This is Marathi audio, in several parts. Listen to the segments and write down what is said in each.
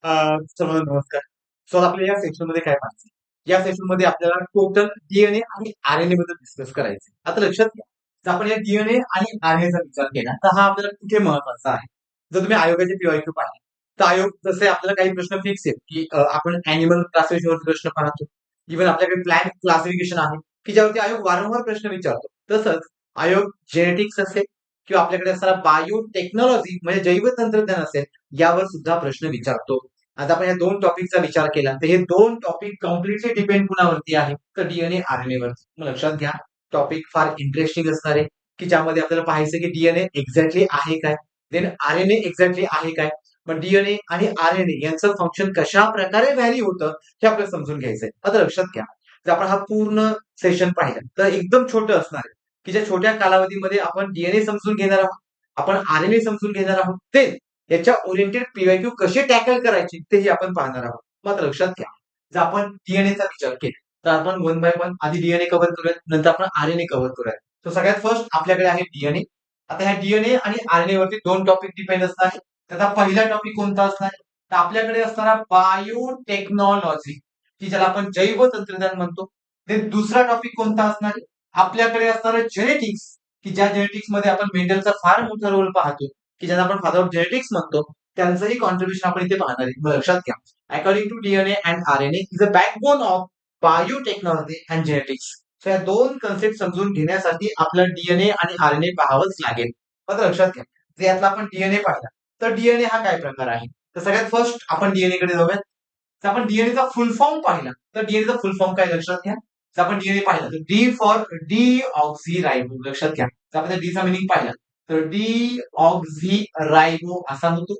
सर्वांना नमस्कार. सो आपल्या या सेक्शनमध्ये काय पाहायचं? या सेक्शनमध्ये आपल्याला टोटल डीएनए आणि आरएनए बद्दल डिस्कस करायचं. आता लक्षात घ्या, जर आपण या डीएनए आणि आरएनएचा विचार केला, तर हा आपल्याला कुठे महत्वाचा आहे? जर तुम्ही आयोगाचे पीवायक्यू पाहिले, तर आयोग जसे आपल्याला काही प्रश्न फिक्स आहेत, की आपण अॅनिमल क्लासिफिकेशनवरती प्रश्न पाहतो. इव्हन आपल्याकडे प्लॅन क्लासिफिकेशन आहे, की ज्यावरती आयोग वारंवार प्रश्न विचारतो. तसंच आयोग जेनेटिक्स असेल किंवा आपल्याकडे असणारा बायोटेक्नॉलॉजी म्हणजे जैव तंत्रज्ञान असेल, यावर सुद्धा प्रश्न विचारतो. आता आपण या दोन टॉपिकचा विचार केला तर हे दोन टॉपिक कम्प्लिटली डिपेंड कुणावरती आहे तर डीएनए आरएनए वरती. मग लक्षात घ्या, टॉपिक फार इंटरेस्टिंग असणार आहे, की ज्यामध्ये आपल्याला पाहायचं की डीएनए एक्झॅक्टली आहे काय, देन आरएनए एक्झॅक्टली आहे काय, मग डीएनए आणि आरएनए यांचं फंक्शन कशा प्रकारे व्हॅरी होतं हे आपल्याला समजून घ्यायचंय. आता लक्षात घ्या, जर आपण हा पूर्ण सेशन पाहिलं तर एकदम छोटं असणार आहे, की ज्या छोट्या कालावधीमध्ये आपण डीएनए समजून घेणार आहोत, आपण आरएनए समजून घेणार आहोत, ते याच्या ओरिएंटेड पीवायक्यू कसे टॅकल करायचे तेही आपण पाहणार आहोत. मात्र लक्षात घ्या, जर आपण डीएनएचा विचार केला तर आपण वन बाय वन आधी डीएनए कव्हर करूयात, नंतर आपण आरएनए कव्हर करूयात. तर सगळ्यात फर्स्ट आपल्याकडे आहे डीएनए. आता ह्या डीएनए आणि आरएनए वरती दोन टॉपिक डिपेंड असणार आहे. त्याचा पहिला टॉपिक कोणता असणार आहे? तर आपल्याकडे असणारा बायोटेक्नॉलॉजी, की ज्याला आपण जैव तंत्रज्ञान म्हणतो. देन दुसरा टॉपिक कोणता असणार आहे? आपल्याकडे असणारं जेनेटिक्स, की ज्या जेनेटिक्स मध्ये आपण मेंडलचा फार मोठा रोल पाहतो, की ज्यांना आपण फादर ऑफ जेनेटिक्स म्हणतो, त्यांचंही कॉन्ट्रीब्युशन आपण इथे पाहणार आहे. मग लक्षात घ्या, according to DNA and RNA is a backbone of biotechnology and genetics. So या दोन कन्सेप्ट समजून घेण्यासाठी आपल्याला डीएनए आणि आरएनए पाहावंच लागेल. मात्र लक्षात घ्या, जर यातला आपण डीएनए पाहिला तर डीएनए हा काय प्रकार आहे? तर सगळ्यात फर्स्ट आपण डीएनए कडे जाऊयात. जर आपण डीएनएचा फुल फॉर्म पाहिला तर डीएनएचा फुल फॉर्म काय लक्षात घ्या. जर आपण डीएनए पाहिला तर D for D oxy ribo. लक्षात घ्या, जर आपण डी चा मिनिंग पाहिला तर डी ऑक्झी रायबो असा होतो.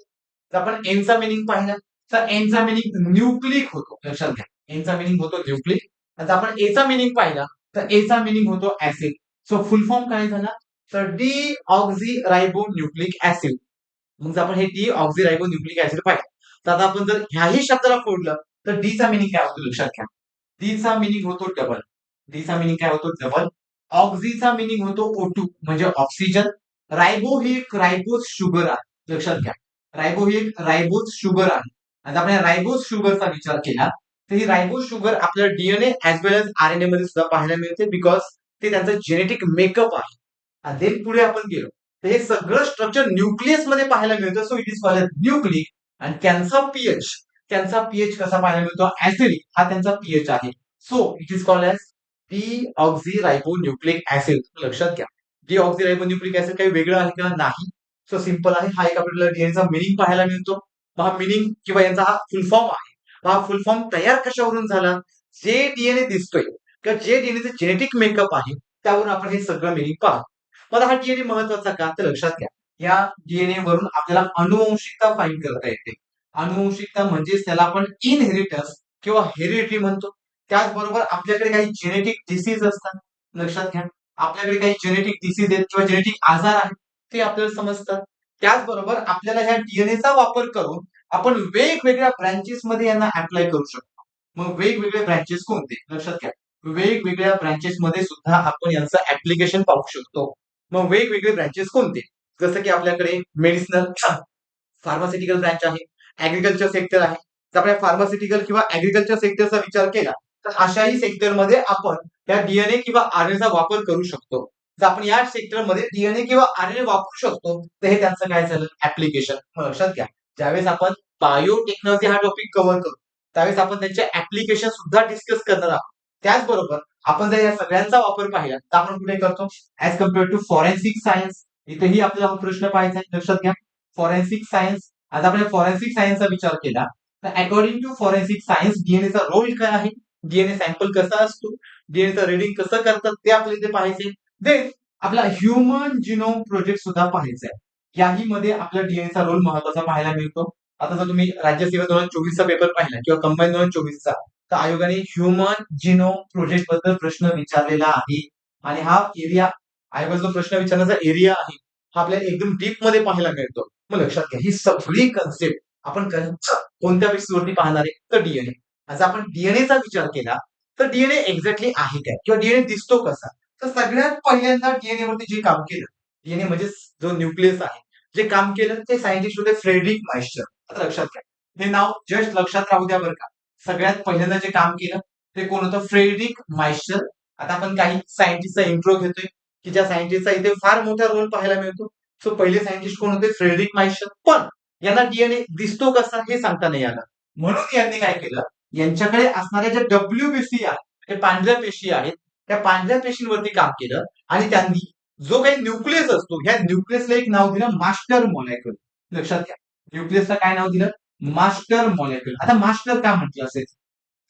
जर आपण एनचा मिनिंग पाहिला तर एनचा मिनिंग न्यूक्लिक होतो. लक्षात घ्या, एनचा मिनिंग होतो न्यूक्लिक. जर आपण एचा मिनिंग पाहिला तर एचा मिनिंग होतो ऍसिड. सो फुल फॉर्म काय झाला तर डी ऑक्झी रायबो न्यूक्लिक ऍसिड. मग जर आपण हे डी ऑक्झी रायबो न्यूक्लिक ऍसिड पाहिलं तर आता आपण जर ह्याही शब्दाला फोडलं तर डी चा मिनिंग काय होतो लक्षात घ्या. डी चा मिनिंग होतो डबल. डी चा मिनिंग काय होतो डबल. ऑक्झीचा मिनिंग होतो O2 म्हणजे ऑक्सिजन. रायबो ही एक रायबोज शुगर आहे. लक्षात घ्या, रायबो ही एक रायबोज शुगर आहे. आता आपण रायबोज शुगरचा विचार केला तर ही रायबोज शुगर आपल्याला डीएनए ऍज वेल एज आरएनए मध्ये सुद्धा पाहायला मिळते, बिकॉज ते त्यांचं जेनेटिक मेकअप आहे. आणि then पुढे आपण गेलो तर हे सगळं स्ट्रक्चर न्यूक्लियस मध्ये पाहायला मिळतं. So it is called nucleic. आणि त्यांचा पीएच कसा पाहायला मिळतो ऍसिडिक, हा त्यांचा पीएच आहे. So it is called as deoxyribonucleic acid. लक्षात घ्या, deoxyribonucleic acid काही वेगळं आहे का? नाही. सो सिंपल आहे, हा एक आपल्याला डीएनएचा मिनिंग पाहायला मिळतो. मग हा मिनिंग किंवा यांचा हा फुल फॉर्म आहे. हा फुल फॉर्म तयार कशावरून झाला? जे डीएनए दिसतोय किंवा जे डीएनएचं जेनेटिक मेकअप आहे त्यावरून आपण हे सगळं मिनिंग पाहतो. मला हा डीएनए महत्वाचा का तर लक्षात घ्या, या डीएनए वरून आपल्याला अनुवंशिकता फाईंड करता येते. अनुवंशिकता म्हणजेच त्याला आपण इनहेरिटन्स किंवा हेरिडिटी म्हणतो. त्याचबरोबर आपल्याकडे काही जेनेटिक डिसीज असतात. लक्षात घ्या, आपल्याकडे काही जेनेटिक डिसीज आहेत किंवा जेनेटिक आजार आहेत ते आपल्याला समजतात. त्याचबरोबर आपल्याला ह्या डीएनएचा वापर करून आपण वेगवेगळ्या ब्रँचेस मध्ये यांना अप्लाय करू शकतो. मग वेगवेगळे ब्रँचेस कोणते लक्षात घ्या, वेगवेगळ्या ब्रँचेस मध्ये सुद्धा आपण यांचं ऍप्लिकेशन पाहू शकतो. मग वेगवेगळे ब्रँचेस कोणते? जसं की आपल्याकडे मेडिसिनल फार्मास्युटिकल ब्रँच आहे, ऍग्रिकल्चर सेक्टर आहे. तर आपण फार्मास्युटिकल किंवा ऍग्रिकल्चर सेक्टरचा विचार केला तर अशाही सेक्टरमध्ये आपण त्या डीएनए किंवा आरएनएचा वापर करू शकतो. जर आपण या सेक्टरमध्ये डीएनए किंवा आरएनए वापरू शकतो तर हे त्यांचं काय झालं ऍप्लिकेशन. लक्षात घ्या, ज्यावेळेस आपण बायोटेक्नॉलॉजी हा टॉपिक कव्हर करू त्यावेळेस आपण त्यांचे ऍप्लिकेशन सुद्धा डिस्कस करणार आहोत. त्याचबरोबर आपण जर या सगळ्यांचा वापर पाहिला तर आपण कुठे करतो as compare to forensic science. इथेही आपल्याला हा प्रश्न पाहायचा आहे. लक्षात घ्या, फॉरेन्सिक सायन्स. आता आपण फॉरेन्सिक सायन्सचा विचार केला तर अकॉर्डिंग टू फॉरेन्सिक सायन्स डीएनएचा रोल काय आहे, डीएनए सॅम्पल कसा असतो, डीएनएचं रिडिंग कसं करतात ते आपल्याला इथे पाहायचे. देन आपला ह्युमन जिनोम प्रोजेक्ट सुद्धा पाहायचा आहे. याही मध्ये आपला डीएनएचा रोल महत्वाचा पाहायला मिळतो. आता जर तुम्ही राज्यसेवा 2024 चा पेपर पाहिला किंवा कंबाईन 2024 चा तर आयोगाने ह्युमन जिनोम प्रोजेक्ट बद्दल प्रश्न विचारलेला आहे. आणि हा एरिया आयोगाचा जो प्रश्न विचारण्याचा एरिया आहे हा आपल्याला एकदम डीप मध्ये पाहायला मिळतो. मग लक्षात घ्या, ही सगळी कन्सेप्ट आपण कोणत्या बेसिस वरती पाहणार आहे तर डीएनए. आज आपण डीएनएचा विचार केला तर डीएनए एक्झॅक्टली आहे काय किंवा डीएनए दिसतो कसा. तर सगळ्यात पहिल्यांदा डीएनए वरती जे काम केलं, डीएनए म्हणजे जो न्यूक्लियस आहे, जे काम केलं ते सायंटिस्ट होते फ्रेडरिक मायस्चर. आता लक्षात घ्या, हे नाव जस्ट लक्षात राहू द्या बरं का. सगळ्यात पहिल्यांदा जे काम केलं ते कोण होतं? फ्रेडरिक मायस्टर. आता आपण काही सायंटिस्टचा इंट्रो घेतोय की ज्या सायंटिस्टचा इथे फार मोठा रोल पाहायला मिळतो. सो पहिले सायंटिस्ट कोण होते? फ्रेडरिक मायस्टर. पण यांना डीएनए दिसतो कसा हे सांगता नाही आलं. म्हणून यांनी काय केलं? यांच्याकडे असणाऱ्या ज्या डब्ल्यूबीसी आहेत, हे पांढऱ्या पेशी आहेत, त्या पांढऱ्या पेशींवरती काम केलं आणि त्यांनी जो काही न्यूक्लियस असतो, ह्या न्यूक्लियसला एक नाव दिलं मास्टर मॉलेक्युल. लक्षात घ्या. न्यूक्लियसला काय नाव दिलं? Master molecule. आता मास्टर का म्हटलं असेल?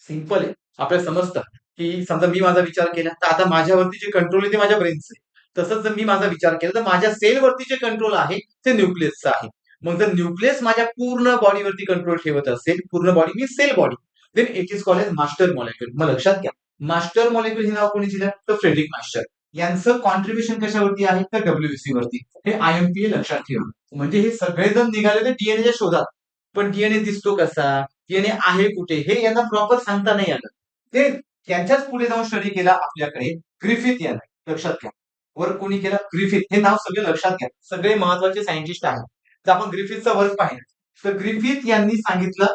सिंपल आहे. आपल्याला समजतं की समजा मी माझा विचार केला तर आता माझ्यावरती जे कंट्रोल आहे ते माझ्या ब्रेनचं आहे. तसंच जर मी माझा विचार केला तर माझ्या सेलवरती जे कंट्रोल आहे ते न्यूक्लियसचं आहे. मग जर न्यूक्लियस माझ्या पूर्ण बॉडीवरती कंट्रोल ठेवत असेल, पूर्ण बॉडी मी cell body, then it is called as master molecule. मग लक्षात घ्या, मास्टर मॉलेक्युल हे नाव कोणी दिलं? तर फ्रेडरिक मास्टर. यांचं कॉन्ट्रीब्युशन कशावरती आहे? तर डब्ल्यूबीसी वरती. हे आयएमपीए लक्षात ठेवा. म्हणजे हे सगळेजण निघालेले डीएनएच्या शोधात. पण डीएनए दिसतो कसा? डीएनए आहे कुठे? हे यांना प्रॉपर सांगता नाही आलं. ते त्यांच्याच पुढे जाऊन स्टडी केला आपल्याकडे ग्रिफिथ यांनी. लक्षात घ्या. वर्क कोणी केलं? ग्रिफिथ. हे नाव सगळे लक्षात घ्या. सगळे महत्वाचे सायंटिस्ट आहेत. जर आपण ग्रिफिथचा वर्क पाहिलं तर ग्रिफिथ यांनी सांगितलं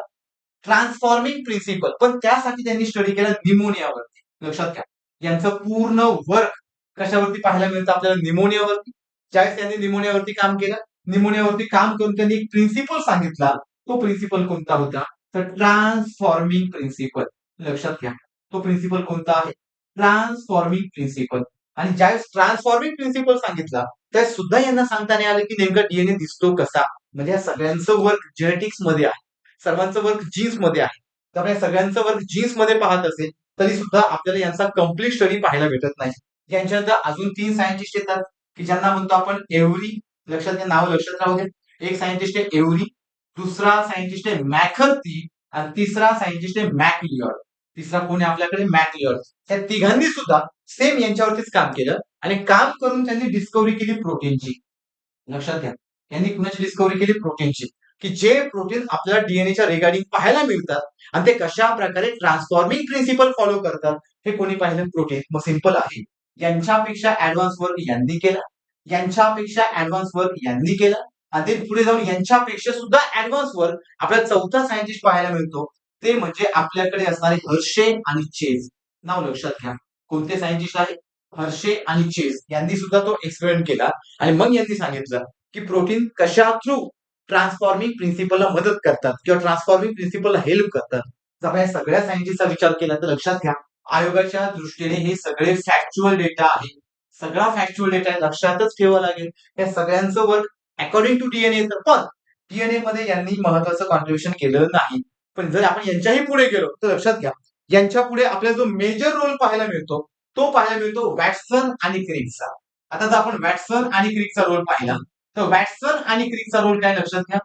ट्रान्सफॉर्मिंग प्रिन्सिपल. पण त्यासाठी त्यांनी स्टडी केला निमोनियावरती. लक्षात घ्या. यांचं पूर्ण वर्क कशावरती पाहायला मिळतं आपल्याला? निमोनियावरती. ज्यावेळेस त्यांनी निमोनियावरती काम केलं, निमोनियावरती काम करून त्यांनी एक प्रिन्सिपल सांगितला. तो प्रिन्सिपल कोणता होता? तर ट्रान्सफॉर्मिंग प्रिन्सिपल. लक्षात घ्या. तो प्रिन्सिपल कोणता आहे? Transforming principle. आणि ज्यावेळेस ट्रान्सफॉर्मिंग प्रिन्सिपल सांगितला त्यावेळेस सुद्धा यांना सांगता नाही आलं की नेमका डीएनए दिसतो कसा. म्हणजे या सगळ्यांचं वर्क जेनेटिक्स मध्ये आहे, सर्वांचं वर्क जीन्स मध्ये आहे. तर या सगळ्यांचं वर्क जीन्स मध्ये पाहत असेल तरी सुद्धा आपल्याला यांचा कम्प्लीट स्टडी पाहायला भेटत नाही. यांच्यानंतर अजून 3 सायंटिस्ट येतात की ज्यांना म्हणतो आपण एव्हरी. लक्षात घ्या, नाव लक्षात राहू दे. एक सायंटिस्ट आहे एव्हरी, दुसरा सायंटिस्ट आहे मॅकर्थी आणि तिसरा सायंटिस्ट आहे मॅकलिऑड. तिसरा कोण आहे आपल्याकडे? मॅकलिऑड. त्या तिघांनी सुद्धा सेम यांच्यावरतीच काम केलं आणि काम करून त्यांनी डिस्कव्हरी केली प्रोटीनची. लक्षात घ्या, यांनी कुणाची डिस्कव्हरी केली? प्रोटीनची. की जे प्रोटीन आपल्याला डीएनएच्या रिगार्डिंग पाहायला मिळतात आणि ते कशा प्रकारे ट्रान्सफॉर्मिंग प्रिन्सिपल फॉलो करतात हे कोणी पाहिलं? प्रोटीन. मग सिंपल आहे, यांच्यापेक्षा ऍडव्हान्स वर्क यांनी केला, यांच्यापेक्षा ऍडव्हान्स वर्क यांनी केला आणि ते पुढे जाऊन यांच्यापेक्षा सुद्धा ऍडव्हान्स वर्क आपल्याला चौथा सायंटिस्ट पाहायला मिळतो. ते म्हणजे आपल्याकडे असणारे हर्षे आणि चेज. नाव लक्षात घ्या. कोणते सायंटिस्ट आहे? हर्षे आणि चेज. यांनी सुद्धा तो एक्सपेरिमेंट केला आणि मग यांनी सांगितलं की प्रोटीन कशा थ्रू ट्रान्सफॉर्मिंग प्रिन्सिपलला मदत करतात किंवा ट्रान्सफॉर्मिंग प्रिन्सिपलला हेल्प करतात. जर आपण या सगळ्या सायंटिस्टचा विचार केला तर लक्षात घ्या, आयोगाच्या दृष्टीने हे सगळे फॅक्च्युअल डेटा आहे. सगळा फॅक्च्युअल डेटा लक्षातच ठेवावा लागेल. या सगळ्यांचं वर्क अकॉर्डिंग टू डीएनए येतं, पण डीएनए मध्ये यांनी महत्वाचं कॉन्ट्रीब्युशन केलं नाही. पण जर आपण यांच्याही पुढे गेलो तर लक्षात घ्या, यांच्या पुढे आपल्याला जो मेजर रोल पाहायला मिळतो तो पाहायला मिळतो वॅटसन आणि क्रिकचा. आता जर आपण वॅटसन आणि क्रिकचा रोल पाहिला तर वॅटसन आणि क्रिकचा रोल काय? लक्षात घ्या.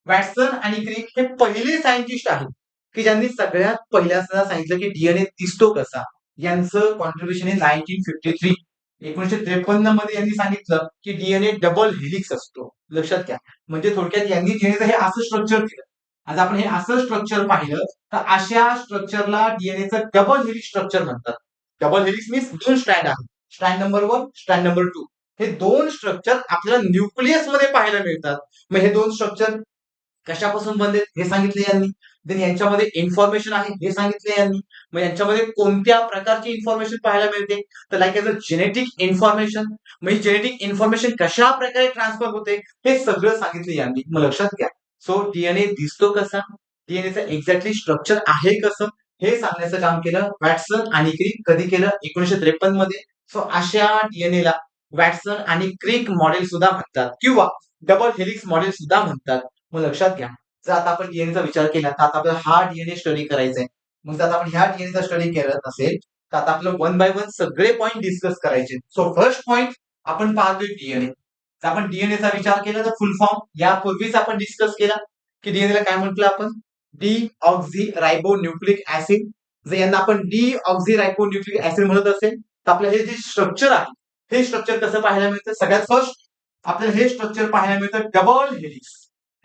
वॅटसन आणि क्रिक हे पहिले सायंटिस्ट आहेत की ज्यांनी सगळ्यात पहिल्यांदा सांगितलं की डीएनए दिसतो कसा. यांचं कॉन्ट्रीब्युशन आहे 1953. 1953 मध्ये यांनी सांगितलं की डीएनए डबल हेलिक्स असतो. लक्षात घ्या. म्हणजे थोडक्यात यांनी डीएनएचं हे असं स्ट्रक्चर दिलं. आज आपण हे असं स्ट्रक्चर पाहिलं तर अशा स्ट्रक्चरला डीएनएचं डबल हेलिक्स स्ट्रक्चर म्हणतात. डबल हेलिक्स मीन्स 2 स्ट्रँड आहेत. Strand number 1, strand number 2. हे 2 स्ट्रक्चर आपल्याला न्यूक्लियस मध्ये पाहायला मिळतात. मग हे 2 स्ट्रक्चर कशापासून बनलेत हे सांगितले यांनी. देन यांच्यामध्ये इन्फॉर्मेशन आहे हे सांगितले यांनी. मग यांच्यामध्ये कोणत्या प्रकारची इन्फॉर्मेशन पाहायला मिळते? तर like as a genetic information. मग ही जेनेटिक इन्फॉर्मेशन कशा प्रकारे ट्रान्सफर होते हे सगळं सांगितलं यांनी. मग लक्षात घ्या, सो डीएनए दिसतो कसा, डीएनएचं एक्झॅक्टली स्ट्रक्चर आहे कसं हे सांगण्याचं काम केलं वॅटसन आणि क्रिक. कधी केलं? 1953 मध्ये. सो अशा डीएनएला वॅटसन आणि क्रिक मॉडेल सुद्धा म्हणतात किंवा डबल हेलिक्स मॉडेल सुद्धा म्हणतात. मग लक्षात घ्या, जर आता आपण डीएनएचा विचार केला तर आता आपल्याला हा डीएनए स्टडी करायचा आहे. मग जर आपण ह्या डीएनएचा स्टडी करत असेल तर आता आपल्याला 1 बाय 1 सगळे पॉईंट डिस्कस करायचे. सो फर्स्ट पॉईंट आपण पाहतोय डीएनए. जर आपण डीएनएचा विचार केला तर फुल फॉर्म यापूर्वीच आपण डिस्कस केला की डीएनएला काय म्हटलं आपण? डीऑक्झीरायबोन्यूक्लिक ऍसिड. जर यांना आपण डीऑक्झीरायबोन्यूक्लिक ऍसिड म्हणत असेल तर आपल्याला हे जे स्ट्रक्चर आहे हे स्ट्रक्चर कसं पाहायला मिळतं? सगळ्यात फर्स्ट आपल्याला हे स्ट्रक्चर पाहायला मिळतं डबल हेलिक्स.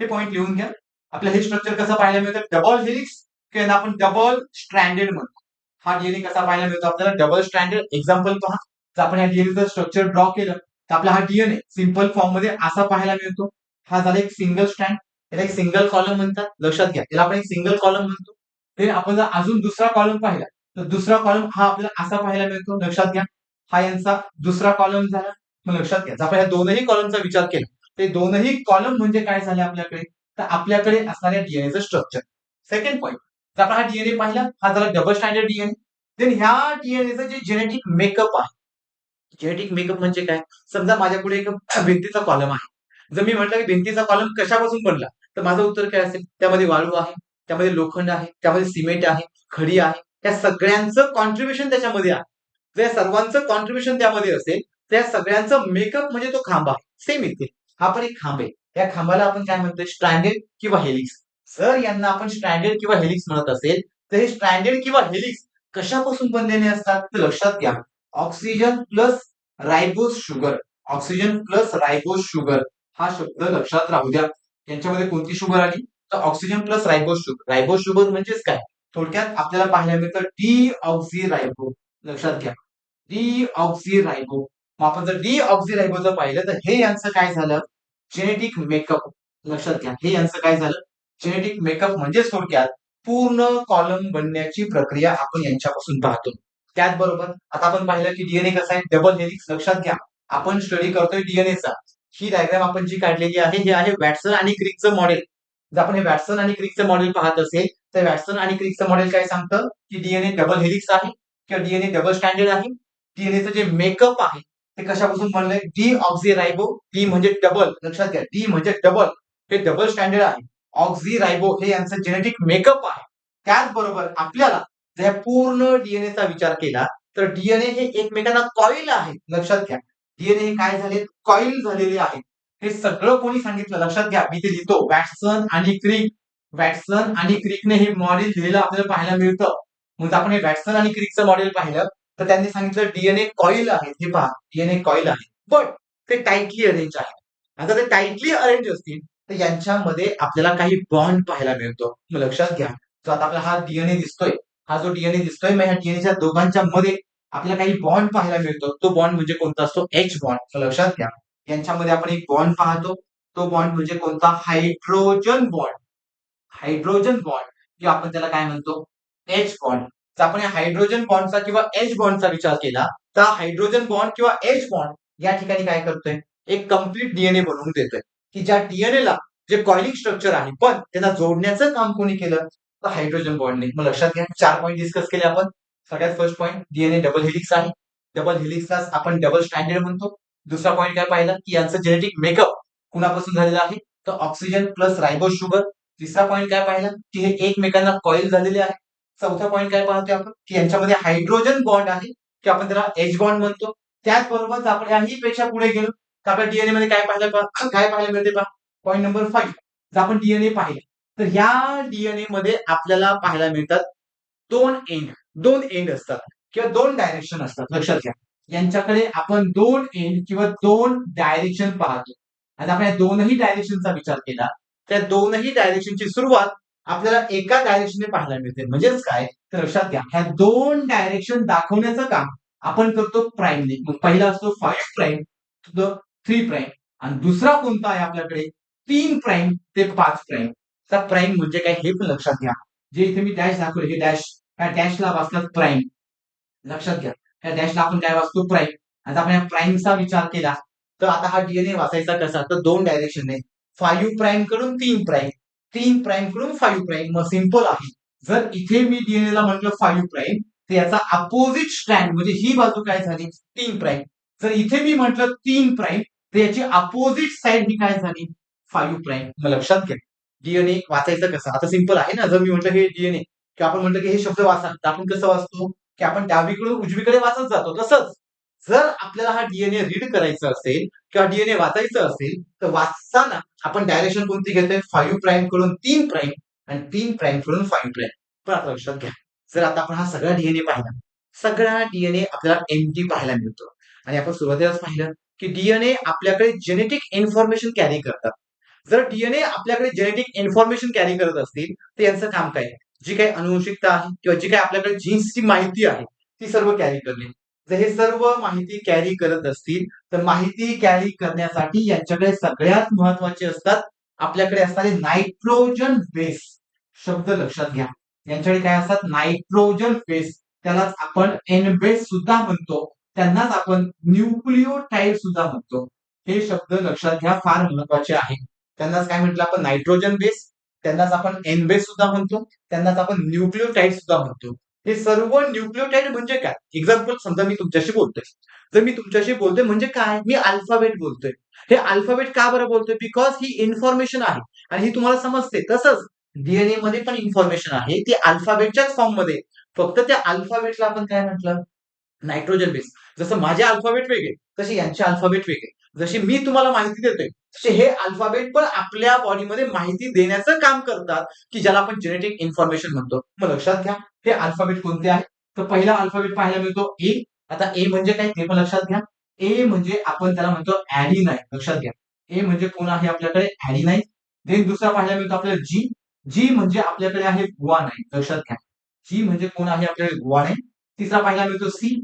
हे पॉईंट लिहून घ्या. आपल्याला हे स्ट्रक्चर कसं पाहायला मिळतं? डबल हेलिक्स किंवा आपण डबल स्ट्रँडेड म्हणतो. हा डीएनए कसा पाहायला मिळतो आपल्याला? Double stranded. एक्झाम्पल पहा, जर आपण या डीएनएचं स्ट्रक्चर ड्रॉ केलं तर आपला हा डीएनए सिंपल फॉर्म मध्ये असा पाहायला मिळतो. हा झाला एक सिंगल स्ट्रँड. त्याला एक सिंगल कॉलम म्हणतात, लक्षात घ्या. त्याला आपण एक सिंगल कॉलम म्हणतो. ते आपण जर अजून दुसरा कॉलम पाहिला तर दुसरा कॉलम हा आपल्याला असा पाहायला मिळतो, लक्षात घ्या. हा यांचा दुसरा कॉलम झाला. मग लक्षात घ्या, जर आपण या दोनही कॉलमचा विचार केला, ते दोनही कॉलम म्हणजे काय झाले आपल्याकडे, तर आपल्याकडे असणाऱ्या डीएनएचं स्ट्रक्चर. सेकंड पॉईंट, जर आपण हा डीएनए पाहिला, हा झाला डबल स्टँडर्ड डीएनए. देन ह्या डीएनएचं जे जेनेटिक मेकअप आहे, जेनेटिक मेकअप म्हणजे काय, समजा माझ्या पुढे एक भिंतीचा कॉलम आहे. जर मी म्हटलं की भिंतीचा कॉलम कशापासून बनला, तर माझं उत्तर काय असेल, त्यामध्ये वाळू आहे, त्यामध्ये लोखंड आहे, त्यामध्ये सिमेंट आहे, खडी आहे. त्या सगळ्यांचं कॉन्ट्रीब्युशन त्याच्यामध्ये आहे. जर या सर्वांचं कॉन्ट्रीब्युशन त्यामध्ये असेल, त्या सगळ्यांचं मेकअप म्हणजे तो खांब आहे. सेम इथे हा पण एक खांब आहे. या खांबाला आपण काय म्हणतोय, स्ट्रँडेड किंवा हेलिक्स. जर यांना आपण स्ट्रँडेड किंवा हेलिक्स म्हणत असेल, तर हे स्ट्रँडेड किंवा हेलिक्स कशापासून बनलेले असतात, तर लक्षात घ्या, oxygen plus ribose sugar. Oxygen plus ribose sugar हा शब्द लक्षात राहू द्या. यांच्यामध्ये कोणती शुगर आली, तर oxygen plus ribose sugar. रायबोज sugar म्हणजेच काय, थोडक्यात आपल्याला पाहायला मिळतं डी ऑक्सी रायबो. लक्षात घ्या, डी ऑक्सी रायबो. मग आपण जर डी ऑक्सी रायबोचं पाहिलं, तर हे यांचं काय झालं, जेनेटिक मेकअप. लक्षात घ्या, हे यांचं काय झालं, जेनेटिक मेकअप. म्हणजे थोडक्यात पूर्ण कॉलम बनण्याची प्रक्रिया आपण यांच्यापासून पाहतो. त्याचबरोबर आता आपण पाहिलं की डीएनए कसा आहे, डबल हेलिक्स. लक्षात घ्या, आपण स्टडी करतोय डीएनएचा. ही डायग्राम आपण जी काढलेली आहे, हे आहे वॅटसन आणि क्रिकचं मॉडेल. जर आपण हे वॅटसन आणि क्रिकचं मॉडेल पाहत असेल, तर वॅटसन आणि क्रिकचं मॉडेल काय सांगतं, की डीएनए डबल हेलिक्स आहे किंवा डीएनए डबल स्टँडर्ड आहे. डीएनएचं जे मेकअप आहे ते कशापासून बनलंय, डी ऑक्झी रायबो. डी म्हणजे डबल, लक्षात घ्या, डी म्हणजे डबल, हे डबल स्टँडर्ड आहे. ऑक्झी रायबो हे यांचं जेनेटिक मेकअप आहे. त्याचबरोबर आपल्याला जर पूर्ण डीएनएचा विचार केला, तर डीएनए हे एकमेकांना कॉईल आहे. लक्षात घ्या, डीएनए काय झाले, कॉईल झालेले आहे. हे सगळं कोणी सांगितलं, लक्षात घ्या, मी ते लिहितो, वॅटसन आणि क्रिक. वॅटसन आणि क्रिकने हे मॉडेल लिहिलेलं आपल्याला पाहायला मिळतं. मग आपण हे वॅटसन आणि क्रिकचं मॉडेल पाहिलं, तर त्यांनी सांगितलं डीएनए कॉईल आहे. हे पहा, डीएनए कॉईल आहे, पण ते टाइटली अरेंज आहे. आता ते टाइटली अरेंज असतील, तर यांच्यामध्ये आपल्याला काही बॉन्ड पाहायला मिळतो. मग लक्षात घ्या, जो आता आपला हा डीएनए दिसतोय, हा जो डीएनए दिसतोय, मग ह्या डीएनएच्या दोघांच्या मध्ये आपल्याला काही बॉन्ड पाहायला मिळतो. तो बॉन्ड म्हणजे कोणता असतो, एच बॉन्ड. तर लक्षात घ्या, यांच्यामध्ये आपण एक बॉन्ड पाहतो. तो बॉन्ड म्हणजे कोणता, हायड्रोजन बॉन्ड. हायड्रोजन बॉन्ड किंवा आपण त्याला काय म्हणतो, एच बॉन्ड. जर आपण या हायड्रोजन बॉन्डचा किंवा एच बॉन्डचा विचार केला, तर हायड्रोजन बॉन्ड किंवा एच बॉन्ड या ठिकाणी काय करतोय, एक कम्प्लीट डीएनए बनवून देतोय. की ज्या डीएनए ला जे कॉइलिंग स्ट्रक्चर आहे, पण त्यांना जोडण्याचं काम कोणी केलं, तर हायड्रोजन बॉन्डने. मग लक्षात घ्या, 4 पॉईंट डिस्कस केले आपण. सगळ्यात first point, DNA double helix आहे. डबल हेलिक्सला आपण डबल स्टँडर्ड म्हणतो. दुसरा पॉईंट काय पाहिला, की यांचं जेनेटिक मेकअप कुणापासून झालेलं आहे, तर ऑक्सिजन प्लस रायबोज शुगर. तिसरा पॉईंट काय पाहिला, की हे एकमेकांना कॉईल झालेले आहे. चौथा पॉईंट काय पाहतोय आपण, की यांच्यामध्ये हायड्रोजन बॉन्ड आहे, की आपण त्याला एच बॉन्ड म्हणतो. त्याचबरोबर जर आपण याही पेक्षा पुढे गेलो, तर आपल्या डीएनए मध्ये काय पाहायला मिळते पहा, पॉईंट नंबर 5. जर आपण डीएनए पाहिले, तर ह्या डीएनए मध्ये आपल्याला पाहायला मिळतात दोन एंड असतात किंवा दोन डायरेक्शन असतात. लक्षात घ्या, यांच्याकडे आपण दोन एंड किंवा दोन डायरेक्शन पाहतो. आणि आपण या दोनही डायरेक्शनचा विचार केला, त्या दोनही डायरेक्शनची सुरुवात आपल्याला एका डायरेक्शनने पाहायला मिळते. म्हणजेच काय, तर लक्षात घ्या, ह्या दोन डायरेक्शन दाखवण्याचं काम आपण करतो प्राईमने. मग पहिला असतो 5 प्राईम टू द 3 प्राईम, आणि दुसरा कोणता आहे आपल्याकडे, 3 प्राईम ते 5 प्राईम. चा प्राईम म्हणजे काय, हे पण लक्षात घ्या. जे इथे मी डॅश दाखवले, हे डॅश, ह्या डॅशला वाचतात प्राईम. लक्षात घ्या, ह्या डॅशला आपण काय वाचतो, प्राईम. आता आपण या प्राईमचा विचार केला, तर आता हा डीएनए वाचायचा कसा, तर दोन डायरेक्शनने, 5 प्राईम कडून 3 प्राईम, 3 प्राईम कडून 5 प्राईम. मग सिंपल आहे, जर इथे मी डीएनए ला म्हटलं 5 प्राईम, तर याचा अपोजिट स्टँड म्हणजे ही बाजू काय झाली, 3 प्राईम. जर इथे मी म्हटलं 3 प्राईम, तर याची अपोजिट साइड ही काय झाली, 5 प्राईम. मग लक्षात घ्या, डीएनए वाचायचं कसं, आता सिंपल आहे ना. जर मी म्हटलं हे डीएनए, किंवा आपण म्हटलं की हे शब्द वाचा, तर आपण कसं वाचतो, की आपण डावीकडून उजवीकडे वाचत जातो. तसंच जर आपल्याला हा डीएनए रीड करायचा असेल किंवा डीएनए वाचायचं असेल, तर वाचताना आपण डायरेक्शन कोणती घेतोय, 5 प्राईम कडून 3 प्राईम आणि 3 प्राईम कडून 5 प्राईम. पण आता लक्षात घ्या, जर आता आपण हा सगळा डीएनए पाहिला, सगळा डीएनए आपल्याला एम्प्टी पाहायला मिळतो. आणि आपण सुरुवातीलाच पाहिलं की डीएनए आपल्याकडे जेनेटिक इन्फॉर्मेशन कॅरी करतात. जर डीएनए आपल्याकडे जेनेटिक इन्फॉर्मेशन कॅरी करत असतील, तर यांचं काम काय, जी काही अनुवंशिकता आहे किंवा जी काही आपल्याकडे जीन्सची माहिती आहे, ती सर्व कॅरी करणे. जर हे सर्व माहिती कॅरी करत असतील, तर माहिती कॅरी करण्यासाठी यांच्याकडे सगळ्यात महत्वाचे असतात आपल्याकडे असणारे नायट्रोजन बेस शब्द लक्षात घ्या. यांच्याकडे काय असतात? Nitrogen base. त्यालाच आपण एन बेस सुद्धा म्हणतो. त्यांनाच आपण न्यूक्लिओटाइड सुद्धा म्हणतो. हे शब्द लक्षात घ्या, फार महत्वाचे आहे. त्यांनाच काय म्हटलं आपण? Nitrogen base. त्यांनाच आपण एन बेस सुद्धा म्हणतो. त्यांनाच आपण न्यूक्लिओटाइड सुद्धा म्हणतो. हे सर्व न्यूक्लिओटाइड म्हणजे काय? एक्झाम्पल समजा मी तुमच्याशी बोलतोय. जर मी तुमच्याशी बोलतोय म्हणजे काय? मी अल्फाबेट बोलतोय. हे अल्फाबेट का बरं बोलतोय? बिकॉज ही इन्फॉर्मेशन आहे आणि ही तुम्हाला समजते. तसंच डीएनए मध्ये पण इन्फॉर्मेशन आहे, ती अल्फाबेटच्याच फॉर्म मध्ये. फक्त त्या अल्फाबेटला आपण काय म्हटलं? Nitrogen base. जसं माझे अल्फाबेट वेगळे, तसे यांचे अल्फाबेट वेगळे. जशी मी तुम्हाला माहिती देतोय, तसे हे अल्फाबेट पण आपल्या बॉडीमध्ये माहिती देण्याचं काम करतात, की ज्याला आपण जेनेटिक इन्फॉर्मेशन म्हणतो. मग लक्षात घ्या, हे अल्फाबेट कोणते आहेत? तर पहिला अल्फाबेट पाहायला मिळतो ए. आता ए म्हणजे काय ते पण लक्षात घ्या. ए म्हणजे आपण त्याला म्हणतो ॲडिनाइन. लक्षात घ्या. ए म्हणजे कोण आहे आपल्याकडे? ॲडिनाइन. देन दुसरा पाहायला मिळतो आपल्याला जी. जी म्हणजे आपल्याकडे आहे गुआनाइन. लक्षात घ्या. जी म्हणजे कोण आहे आपल्याकडे? गुआनाइन. तिसरा पाहायला मिळतो सी.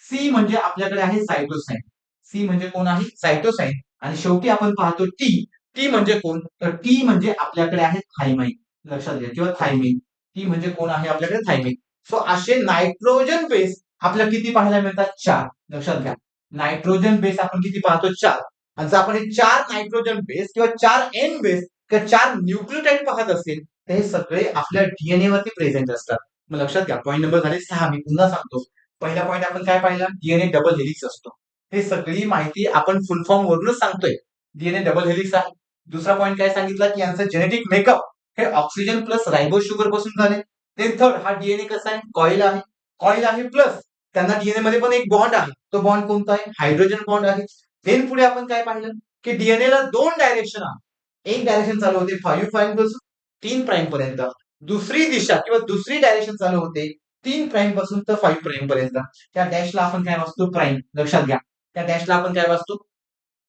सी म्हणजे आपल्याकडे आहे सायटोसाइन. सी म्हणजे कोण आहे? सायटोसाइन. आणि शेवटी आपण पाहतो टी. टी म्हणजे कोण? तर टी म्हणजे आपल्याकडे आहे थायमाइन. लक्षात घ्या, किंवा थायमिन. टी म्हणजे कोण आहे आपल्याकडे? थायमिन. सो असे नायट्रोजन बेस आपल्याला किती पाहायला मिळतात? 4. लक्षात घ्या. नायट्रोजन बेस आपण किती पाहतो? 4. आणि जर आपण हे 4 नायट्रोजन बेस किंवा 4 एन बेस किंवा 4 न्यूक्लियोटाइड पाहत असेल, तर हे सगळे आपल्या डीएनए वरती प्रेझेंट असतात. मग लक्षात घ्या, पॉईंट नंबर झाले 6. मी पुन्हा सांगतो. पहिला पॉईंट आपण काय पाहिला? डीएनए डबल हेलिक्स असतो. हे सगळी माहिती आपण फुल फॉर्म वरूनच सांगतोय. डीएनए डबल हेलिक्स आहे. दुसरा पॉईंट काय सांगितला? की यांचं जेनेटिक मेकअप हे ऑक्सिजन प्लस रायबो शुगर पासून झाले. देन थर्ड, हा डीएनए कसा आहे? कॉईल आहे. कॉईल आहे प्लस त्यांना डीएनए मध्ये पण एक बॉन्ड आहे. तो बॉन्ड कोणता आहे? हायड्रोजन बॉन्ड आहे. देन पुढे आपण काय पाहिलं? की डीएनए ला 2 डायरेक्शन आहे. एक डायरेक्शन चालू होते 5 प्राईम पासून 3 प्राईम पर्यंत. दुसरी दिशा किंवा दुसरी डायरेक्शन चालू होते 3 प्राईम पासून तर 5 प्राईम पर्यंत. त्या डॅशला आपण काय वाचतो? प्राईम. लक्षात घ्या. त्या डॅशला आपण काय वाचतो?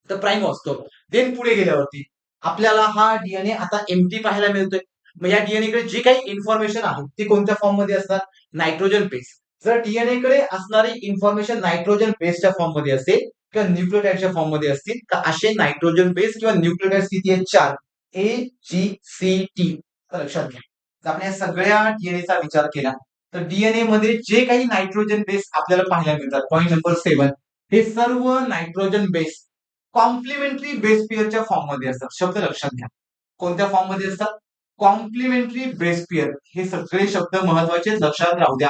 तर प्राईम वाचतो. देन पुढे गेल्यावरती आपल्याला हा डीएनए आता एम्प्टी पाहायला मिळतोय. मग या डीएनए कडे जी काही इन्फॉर्मेशन आहे ती कोणत्या फॉर्म मध्ये असतात? Nitrogen base. जर डीएनए कडे असणारी इन्फॉर्मेशन नायट्रोजन बेसच्या फॉर्म मध्ये असेल किंवा न्यूक्लियोटाइडच्या फॉर्म मध्ये असतील, तर असे नायट्रोजन बेस किंवा न्यूक्लियोटाइड किती आहेत? 4. ए, जी, सी, टी. तर लक्षात घ्या. जर आपण या सगळ्या डीएनएचा विचार केला, तर डीएनए मध्ये जे काही नायट्रोजन बेस आपल्याला पाहायला मिळतात, पॉईंट नंबर 7, हे सर्व नायट्रोजन बेस कॉम्प्लिमेंटरी बेस पेअरच्या फॉर्म मध्ये असतात. शब्द लक्षात घ्या. कोणत्या फॉर्म मध्ये असतात? Complementary base pair. हे सगळे शब्द महत्वाचे, लक्षात राहू द्या.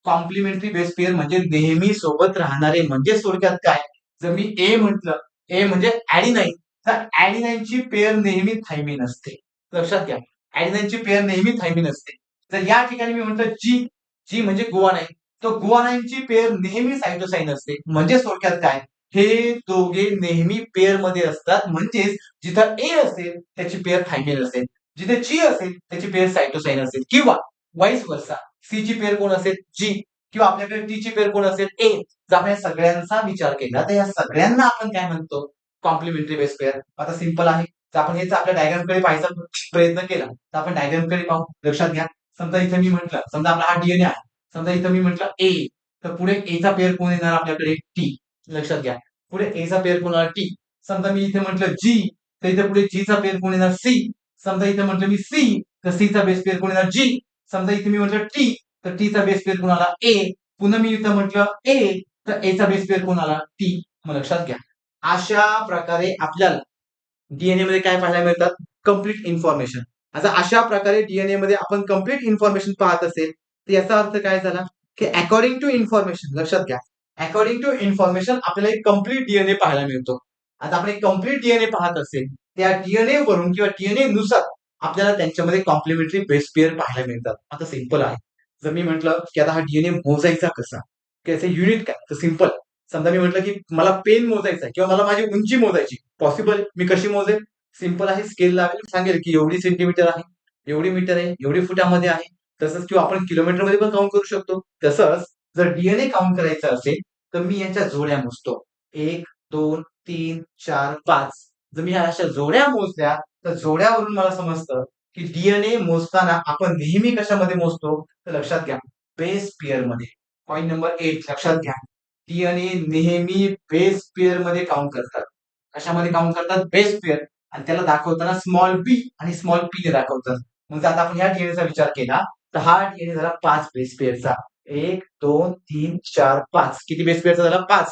कॉम्प्लिमेंटरी बेस पेअर म्हणजे नेहमी सोबत राहणारे. म्हणजे थोडक्यात काय? जर मी ए म्हटलं, ए म्हणजे ॲडिनाइन, तर ॲडिनाइनची पेअर नेहमी थायमिन असते. लक्षात घ्या. ॲडिनाइनची पेअर नेहमी थायमिन असते. तर या ठिकाणी मी म्हणतो जी. जी म्हणजे गुआनाइन. तर गुआनाइनची पेअर नेहमी सायटोसाइन असते. म्हणजे थोडक्यात काय? हे दोघे नेहमी पेअर मध्ये असतात. म्हणजेच जिथं ए असेल त्याची पेअर थायमिन असेल, जिथे जी असेल त्याची पेअर सायटोसाइन असेल, किंवा वाईस वर्सा. सी ची पेअर कोण असेल? जी. किंवा आपल्याकडे टी ची पेअर कोण असेल? ए. जर आपण या सगळ्यांचा विचार केला तर या सगळ्यांना आपण काय म्हणतो? Complementary base pair. आता सिंपल आहे. जर आपण हेच आपल्या डायग्राम कडे पाहायचा प्रयत्न केला तर आपण डायग्राम कडे पाहू. लक्षात घ्या. समजा इथे मी म्हटलं, समजा आपला हा डीएनए आहे. समजा इथं मी म्हटलं ए, तर पुढे ए चा पेअर कोण येणार आपल्याकडे? टी. लक्षात घ्या. पुढे ए चा पेअर कोण येणार? टी. समजा मी इथे म्हटलं जी, तर इथे पुढे जी चा पेअर कोण येणार? सी. समजा इथे म्हटलं मी सी, तर सी चा बेस पेअर कोण येणार? जी. समजा इथे मी म्हटलं टी, तर टी चा बेस पेअर कोण आला? ए. पुन्हा मी इथं म्हटलं ए, तर ए चा बेस पेअर कोण आला? टी. मग लक्षात घ्या. अशा प्रकारे आपल्याला डीएनए मध्ये काय पाहायला मिळतात? Complete information. आता अशा प्रकारे डीएनए मध्ये आपण कंप्लीट इन्फॉर्मेशन पाहत असेल, तर याचा अर्थ काय झाला? की अकॉर्डिंग टू इन्फॉर्मेशन. लक्षात घ्या. अकॉर्डिंग टू इन्फॉर्मेशन आपल्याला एक कंप्लीट डीएनए पाहायला मिळतो. आता आपण एक कंप्लीट डीएनए पाहत असेल, त्या डीएनए वरून किंवा डीएनए नुसार आपल्याला त्यांच्यामध्ये कॉम्प्लिमेंटरी बेस पेअर पाहायला मिळतात. आता सिंपल आहे. जर मी म्हटलं की आता हा डीएनए मोजायचा कसा? की याचे युनिट काय? तर सिंपल. समजा मी म्हटलं की मला पेन मोजायचा आहे किंवा मला माझी उंची मोजायची. पॉसिबल. मी कशी मोजेल? सिंपल आहे. स्केल लावेल, सांगेल की एवढी सेंटीमीटर आहे, एवढी मीटर आहे, एवढी फुटामध्ये आहे. तसंच किंवा आपण किलोमीटर मध्ये पण काउंट करू शकतो. तसंच जर डीएनए काउंट करायचं असेल, तर मी यांच्या जोड्या मोजतो. 1, 2, 3, 4, 5. जर मी ह्या अशा जोड्या मोजल्या, तर जोड्यावरून मला समजतं की डीएनए मोजताना आपण नेहमी कशामध्ये मोजतो? तर लक्षात घ्या, बेस पेअर मध्ये. पॉइंट नंबर 8 लक्षात घ्या. डीएनए नेहमी बेस पेअर मध्ये काउंट करतात. कशामध्ये काउंट करतात? Base pair. आणि त्याला दाखवताना स्मॉल बी आणि स्मॉल पी ने दाखवतात. मग जर आता आपण ह्या डीएनएचा विचार केला तर हा डीएनए झाला 5 बेस पेअरचा. 1, 2, 3, 4, 5. किती बेस पेअरचा झाला? 5.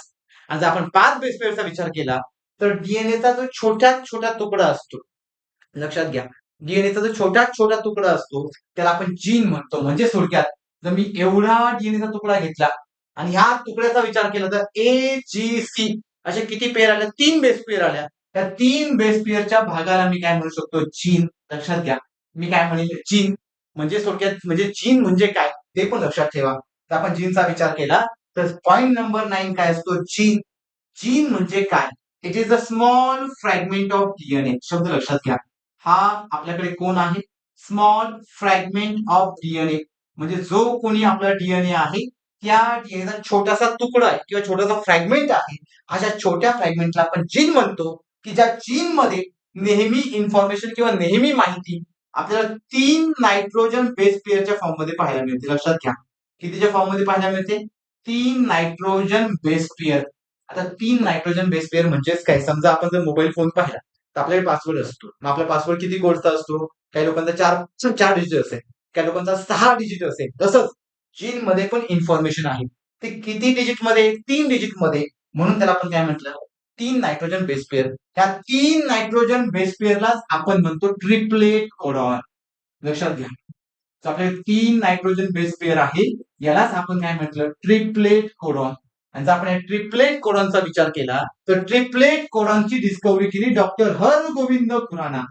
आणि जर आपण 5 बेस पेअरचा विचार केला तर डीएनएचा जो छोट्यात छोटा तुकडा असतो, लक्षात घ्या, डीएनएचा जो छोट्यात छोटा तुकडा असतो त्याला आपण जीन म्हणतो. म्हणजे थोडक्यात जर मी एवढा डीएनएचा तुकडा घेतला आणि ह्या तुकड्याचा विचार केला तर ए जी सी असे किती पेअर आल्या? 3 बेस पेअर आल्या. त्या 3 बेस पेअरच्या भागाला मी काय म्हणू शकतो? जीन. लक्षात घ्या, मी काय म्हणेल? जीन. म्हणजे थोडक्यात म्हणजे जीन म्हणजे काय ते पण लक्षात ठेवा. तर आपण जीनचा विचार केला तर पॉइंट नंबर 9 काय असतो? जीन. जीन म्हणजे काय? It is a small fragment of DNA. शब्द लक्षात घ्या. हा आपल्याकडे कोण आहे? Small fragment of DNA. म्हणजे जो कोणी आपला डीएनए आहे त्या डीएनएचा छोटासा तुकडा आहे किंवा छोटासा फ्रॅगमेंट आहे. अशा छोट्या फ्रॅगमेंटला आपण जीन म्हणतो, की ज्या जीन मध्ये नेहमी इन्फॉर्मेशन किंवा नेहमी माहिती आपल्याला 3 नायट्रोजन बेस पेअरच्या फॉर्म मध्ये पाहायला मिळते. लक्षात घ्या, कितीच्या फॉर्म मध्ये पाहायला मिळते? 3 नायट्रोजन बेस पेअर. आता 3 नायट्रोजन बेस पेअर म्हणजेच काय? समजा आपण जर मोबाईल फोन पाहिला तर आपल्याकडे पासवर्ड असतो. मग आपला पासवर्ड किती कोडचा असतो? काही लोकांचा 4 डिजिट असेल, काही लोकांचा 6 डिजिट असेल. तसंच जीन मध्ये पण इन्फॉर्मेशन आहे. ते किती डिजिट मध्ये? 3 डिजिट मध्ये. म्हणून त्याला आपण काय म्हटलं? 3 नायट्रोजन बेस पेअर. त्या 3 नायट्रोजन बेस पेअरलाच आपण म्हणतो ट्रिपलेट कोडॉन. लक्षात घ्या. तर आपले 3 नायट्रोजन बेस पेअर आहे, यालाच आपण काय म्हटलं? Triplet codon. आणि जर आपण या ट्रिपलेट कोडॉनचा विचार केला तर ट्रिपलेट कोडॉनची डिस्कव्हरी केली डॉक्टर हरगोविंद खुराना.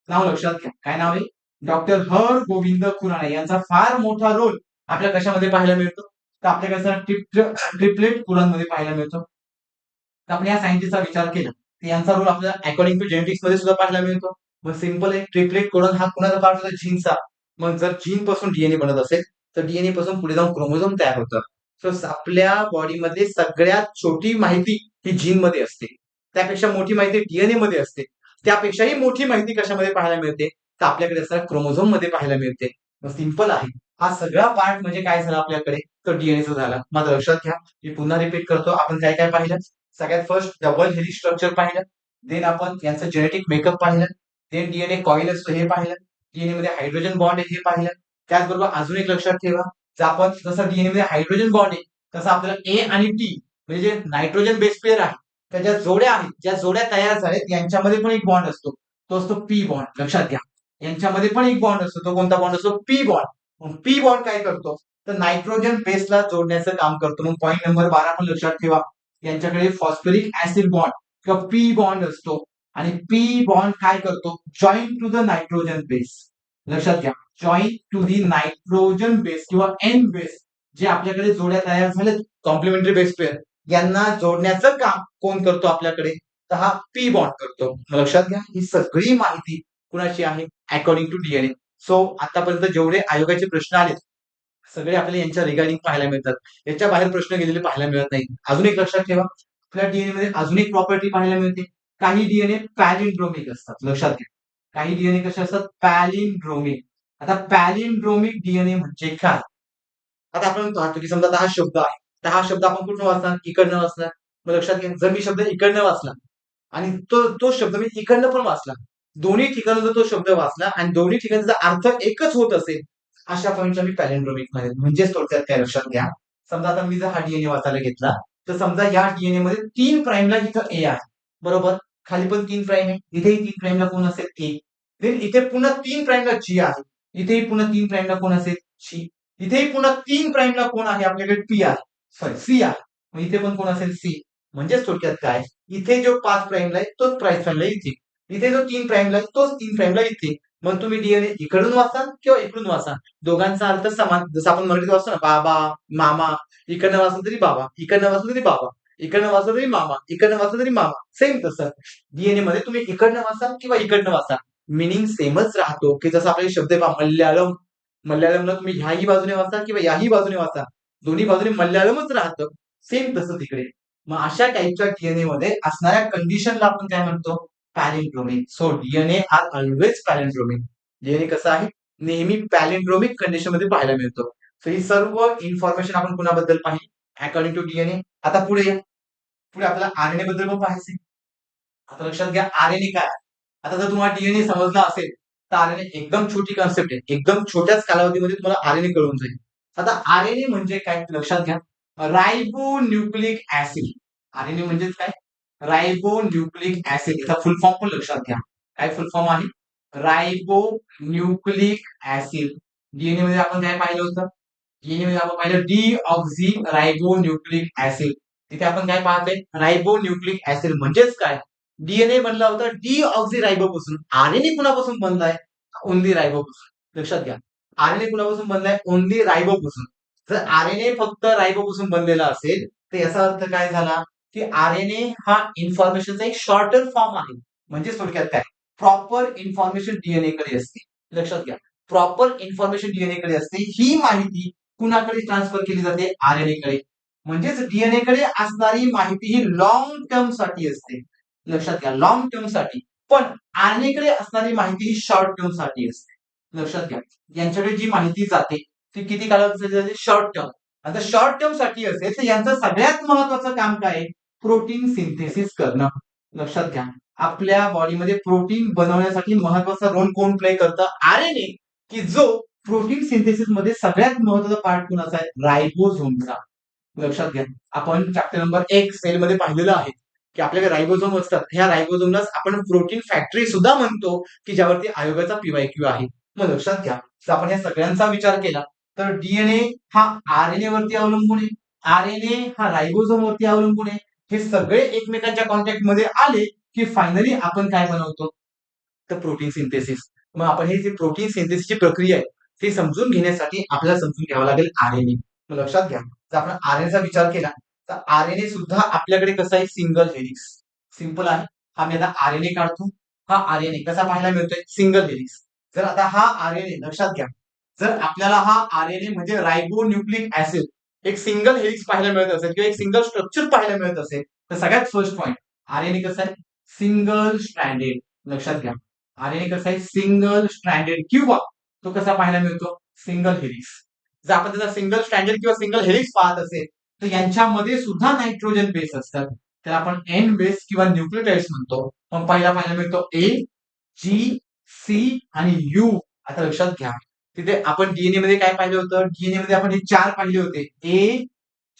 नाव लक्षात घ्या. काय नाव आहे? डॉक्टर हरगोविंद खुराना. यांचा फार मोठा रोल आपल्या कशामध्ये पाहायला मिळतो? तर आपल्या कसा ट्रिपलेट कोडॉनमध्ये पाहायला मिळतो. तर आपण या सायंटिस्टचा विचार केला तर यांचा रोल आपल्याला अकॉर्डिंग टू जेनेटिक्स मध्ये सुद्धा पाहायला मिळतो. मग सिंपल आहे, ट्रिपलेट कोडॉन हा कुणाचा पार्ट होता? जीनचा. मग जर जीन पासून डीएनए बनत असेल तर डीएनए पासून पुढे जाऊन क्रोमोझोम तयार होतं. सो आपल्या बॉडीमध्ये सगळ्यात छोटी माहिती ही जीन मध्ये असते. त्यापेक्षा मोठी माहिती डीएनए मध्ये असते. त्यापेक्षाही मोठी माहिती कशामध्ये पाहायला मिळते? तर आपल्याकडे असणाऱ्या क्रोमोझोम मध्ये पाहायला मिळते. मग सिंपल आहे, हा सगळा पार्ट म्हणजे काय झाला आपल्याकडे? तर डीएनएचा झाला. माझं लक्षात घ्या, मी पुन्हा रिपीट करतो. आपण काय काय पाहिलं? सगळ्यात फर्स्ट डबल हेलिक्स स्ट्रक्चर पाहिलं. देन आपण यांचं जेनेटिक मेकअप पाहिलं. देन डीएनए कॉईल असतो हे पाहिलं. डीएनए मध्ये हायड्रोजन बॉन्ड आहे हे पाहिलं. त्याचबरोबर अजून एक लक्षात ठेवा, जर आपण जसं डीएनए मध्ये हायड्रोजन बॉन्ड आहे तसं आपल्याला ए आणि टी म्हणजे जे नायट्रोजन बेस पेअर आहे त्याच्या जोड्या आहेत, ज्या जोड्या तयार झाल्यात यांच्यामध्ये पण एक बॉन्ड असतो. तो असतो पी बॉन्ड. लक्षात घ्या, यांच्यामध्ये पण एक बॉन्ड असतो. तो कोणता बॉन्ड असतो? P bond. पी बॉन्ड काय करतो? तर नायट्रोजन बेसला जोडण्याचं काम करतो. मग पॉईंट नंबर 12 पण लक्षात ठेवा, यांच्याकडे फॉस्फरिक ऍसिड बॉन्ड किंवा पी बॉन्ड असतो. आणि पी बॉन्ड काय करतो? Join to the nitrogen base. लक्षात घ्या, join to the nitrogen base किंवा एन बेस, जे आपल्याकडे जोड्या तयार झाल्या कॉम्प्लिमेंटरी बेस पेअर, यांना जोडण्याचं काम कोण करतो आपल्याकडे? तर हा पी बॉन्ड करतो. लक्षात घ्या, ही सगळी माहिती कुणाची आहे? According to DNA. सो आतापर्यंत जेवढे आयोगाचे प्रश्न आले सगळे आपल्याला यांच्या रिगार्डिंग पाहायला मिळतात. याच्या बाहेर प्रश्न गेलेले पाहायला मिळत नाही. अजून एक लक्षात ठेवा, आपल्या डीएनए मध्ये अजून एक प्रॉपर्टी पाहायला मिळते. काही डीएनए पॅलिंड्रोमिक असतात. लक्षात घ्या, काही डीएनए कसे असतात? पॅलिंड्रोमिक. आता पॅलिंड्रोमिक डीएनए म्हणजे काय? आता आपण पाहतो की समजा आता हा शब्द आहे, तर हा शब्द आपण कुठून वाचणार? इकडनं वाचणार. मग लक्षात घ्या, जर मी शब्द इकडनं वाचला आणि तो तो शब्द मी इकडनं पण वाचला, दोन्ही ठिकाणी जर तो शब्द वाचला आणि दोन्ही ठिकाणचा अर्थ एकच होत असेल, अशा पॉईंटला मी पॅलिंड्रोमिक म्हणेन. म्हणजेच थोडक्यात काय लक्षात घ्या, समजा आता मी जर हा डीएनए वाचायला घेतला तर समजा या डीएनए मध्ये 3 प्राईमला इथं ए आहे, बरोबर. खाली पण 3 प्राईम आहे, इथेही 3 प्राईमला कोण असेल? ए. देन इथे पुन्हा 3 प्राईमला जी आहे, इथेही पुन्हा 3 प्राईमला कोण असेल? शी. इथेही पुन्हा 3 प्राईमला कोण आहे? आपल्याकडे पी आहे, सॉरी सी आहे. मग इथे पण कोण असेल? सी. म्हणजेच थोडक्यात काय, इथे जो 5 प्राईमला आहे तोच 5 प्राईमला इथे, इथे जो 3 प्राईमला आहे तोच 3 प्राईमला इथे. मग तुम्ही डीएनए इकडून वाचा किंवा इकडून वाचा, दोघांचा अर्थ समान. जसं आपण मराठीत वाचतो ना, बाबा, मामा. इकडनं वाचलं तरी बाबा, इकडनं वाचलं तरी बाबा, इकडनं वाचलं तरी मामा, इकडनं वाचलं तरी मामा. सेम तसं डीएनए मध्ये तुम्ही इकडनं वाचा किंवा इकडनं वाचा, मिनिंग सेमच राहतो. की जसं आपले शब्द आहे पहा, मल्याळम. मल्याळमला तुम्ही ह्याही बाजूने वाचा किंवा याही बाजूने वाचा, दोन्ही बाजूने मल्याळमच राहतं. सेम तसं तिकडे. मग अशा टाईपच्या डीएनए मध्ये असणाऱ्या कंडिशनला आपण काय म्हणतो? Palindromic. So DNA are always palindromic. DNA कसं आहे? नेहमी पॅलिंड्रोमिक कंडिशन मध्ये पाहायला मिळतो. सो ही सर्व इन्फॉर्मेशन आपण कुणाबद्दल पाहिली? According to DNA. आता पुढे या. पुढे आपल्याला आरएनए बद्दल पण पाहायचे. आता लक्षात घ्या, आरएनए काय? आता जर तुम्हाला डीएनए समजला असेल तर आरएनए एकदम छोटी कॉन्सेप्ट आहे, एकदम छोट्याच कालावधीमध्ये तुम्हाला आरएनए कळून जाईल. आता आरएनए म्हणजे काय लक्षात घ्या, रायबो न्यूक्लिक ऍसिड. आरएनए म्हणजेच काय, रायबो न्यूक्लिक ऍसिड. याचा फुल फॉर्म पण लक्षात घ्या. काय फुल फॉर्म आहे, रायबो न्यूक्लिक ऍसिड. डीएनए मध्ये आपण काय पाहिलं होतं, डीएनए मध्ये आपण पाहिलं डी ऑक्झी रायबो न्यूक्लिक ऍसिड. तिथे आपण काय पाहतोय, रायबो न्यूक्लिक ऍसिड म्हणजेच काय, डीएनए बनला होता डी ऑक्झी रायबोपासून. आरएनए कुणापासून बनलाय, ओनली रायबोपासून. लक्षात घ्या, आरएनए कुणापासून बनलाय, ओनली रायबोपासून. जर आरएनए फक्त रायबोपासून बनलेला असेल तर याचा अर्थ काय झाला, की आरएनए हा इन्फॉर्मेशनचा एक शॉर्टर फॉर्म आहे. म्हणजे थोडक्यात काय, प्रॉपर इन्फॉर्मेशन डीएनए कडे असते. लक्षात घ्या, प्रॉपर इन्फॉर्मेशन डीएनए कडे असते. ही माहिती कुणाकडे ट्रान्सफर केली जाते, आरएनए कडे. म्हणजेच डीएनए कडे असणारी माहिती ही लॉंग टर्म साठी असते. लक्षात घ्या, लॉंग टर्म साठी. पण आरएनए कडे असणारी माहिती ही शॉर्ट टर्म साठी असते. लक्षात घ्या, यांच्याकडे जी माहिती जाते ती किती कालावधीसाठी जाते, शॉर्ट टर्म. आता शॉर्ट टर्म साठी असेल तर यांचं सगळ्यात महत्वाचं काम काय आहे, प्रोटीन सिंथेसिस करणं. लक्षात घ्या, आपल्या बॉडीमध्ये प्रोटीन बनवण्यासाठी महत्वाचा रोल कोण प्ले करतं, आरएनए. की जो प्रोटीन सिंथेसिस मध्ये सगळ्यात महत्वाचा पार्ट कोणाचा आहे, रायबोझोमचा. लक्षात घ्या, आपण चॅप्टर नंबर 1 सेल मध्ये पाहिलेलं आहे की आपल्याकडे रायबोझोम असतात. ह्या रायबोझोमलाच आपण प्रोटीन फॅक्टरी सुद्धा म्हणतो, की ज्यावरती आयोगाचा पीवायक्यू आहे. मग लक्षात घ्या, जर आपण या सगळ्यांचा विचार केला तर डीएनए हा आरएनए वरती अवलंबून आहे, आरएनए हा रायबोझोम वरती अवलंबून आहे. हे सगळे एकमेकांच्या कॉन्टॅक्ट मध्ये आले की फायनली आपण काय बनवतो, तर प्रोटीन सिंथेसिस. मग आपण हे जे प्रोटीन सिंथेसिसची प्रक्रिया आहे ती समजून घेण्यासाठी आपल्याला समजून घ्यावं लागेल आरएनए. मग लक्षात घ्या, जर आपण आरएनएचा विचार केला तर आरएनए सुद्धा आपल्याकडे कसा आहे, सिंगल हेलिक्स. सिंपल आहे, हा मी आता आरएनए काढतो. हा आरएनए कसा पाहायला मिळतोय, सिंगल हेलिक्स. जर आता हा आरएनए, लक्षात घ्या, जर आपल्याला हा आरएनए म्हणजे रायबो न्यूक्लिक ऍसिड एक सिंगल हेलिक्स पाहायला मिळत असेल किंवा एक सिंगल स्ट्रक्चर पाहायला मिळत असेल तर सगळ्यात फर्स्ट पॉईंट, आरएनए कसं आहे, सिंगल स्ट्रँडेड. लक्षात घ्या, आरएनए कसा आहे, सिंगल स्ट्रँडेड, किंवा तो कसा पाहायला मिळतो, सिंगल हेलिक्स. जर आपण त्याचा सिंगल स्ट्रँडेड किंवा सिंगल हेलिक्स पाहत असेल तर यांच्यामध्ये सुद्धा नायट्रोजन बेस असतात. तर आपण एन बेस किंवा न्यूक्लियोटाइड्स म्हणतो. मग पहिला पाहायला मिळतो ए, जी, सी आणि यू. आता लक्षात घ्या, तिथे आपण डीएनए मध्ये काय पाहिलं होतं, डीएनए मध्ये आपण हे चार पाहिले होते, ए,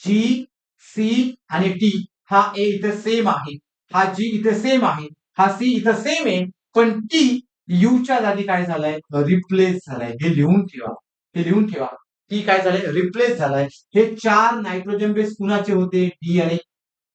जी, सी आणि टी. हा ए इथे सेम आहे, हा जी इथे सेम आहे, हा सी इथं सेम आहे, पण टी यूच्या जागी काय झालाय, रिप्लेस झालाय. हे लिहून ठेवा, हे लिहून ठेवा. टी काय झालंय, रिप्लेस झालाय. हे चार नायट्रोजन बेस कुणाचे होते, डीएनए.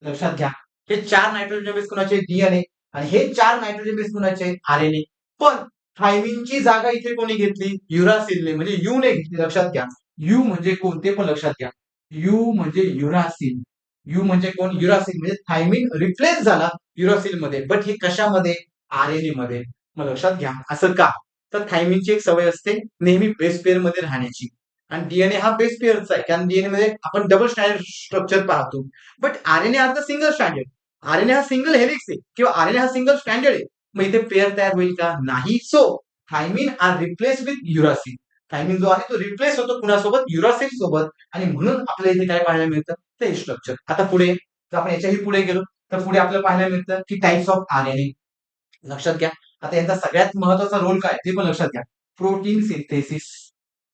लक्षात घ्या, हे चार नायट्रोजन बेस कुणाचे, डीएनए. आणि हे चार नायट्रोजन बेस कुणाचे, आरएनए. पण थायमिनची जागा इथे कोणी घेतली, युरासिलने, म्हणजे यू ने घेतली. लक्षात घ्या, यू म्हणजे कोणते पण लक्षात घ्या, यू म्हणजे युरासिल. यू म्हणजे कोण, युरासिल. म्हणजे थायमिन रिप्लेस झाला युरासिल मध्ये, बट हे कशामध्ये, आरएनए मध्ये. मग लक्षात घ्या, असं का, तर थायमिनची एक सवय असते नेहमी बेस पेअर मध्ये राहण्याची. आणि डीएनए हा बेस पेअरचा आहे, कारण डीएनए मध्ये आपण डबल स्टँडर्ड स्ट्रक्चर पाहतो. बट आरएनए हा सिंगल स्टँडर्ड. आरएनए हा सिंगल हेलिक्स आहे किंवा आरएनए हा सिंगल स्टँडर्ड आहे. मग इथे पेअर तयार होईल का, नाही. So thymine are replace with uracil. Thymine जो आहे तो रिप्लेस होतो कुणासोबत, युरासिल सोबत. आणि म्हणून आपल्याला इथे काय पाहायला मिळतं, ते स्ट्रक्चर. आता पुढे जर आपण याच्याही पुढे गेलो तर पुढे आपल्याला पाहायला मिळतं की टाइप्स ऑफ आरएनए. लक्षात घ्या, आता यांचा सगळ्यात महत्वाचा रोल काय ते पण लक्षात घ्या, प्रोटीन सिंथेसिस.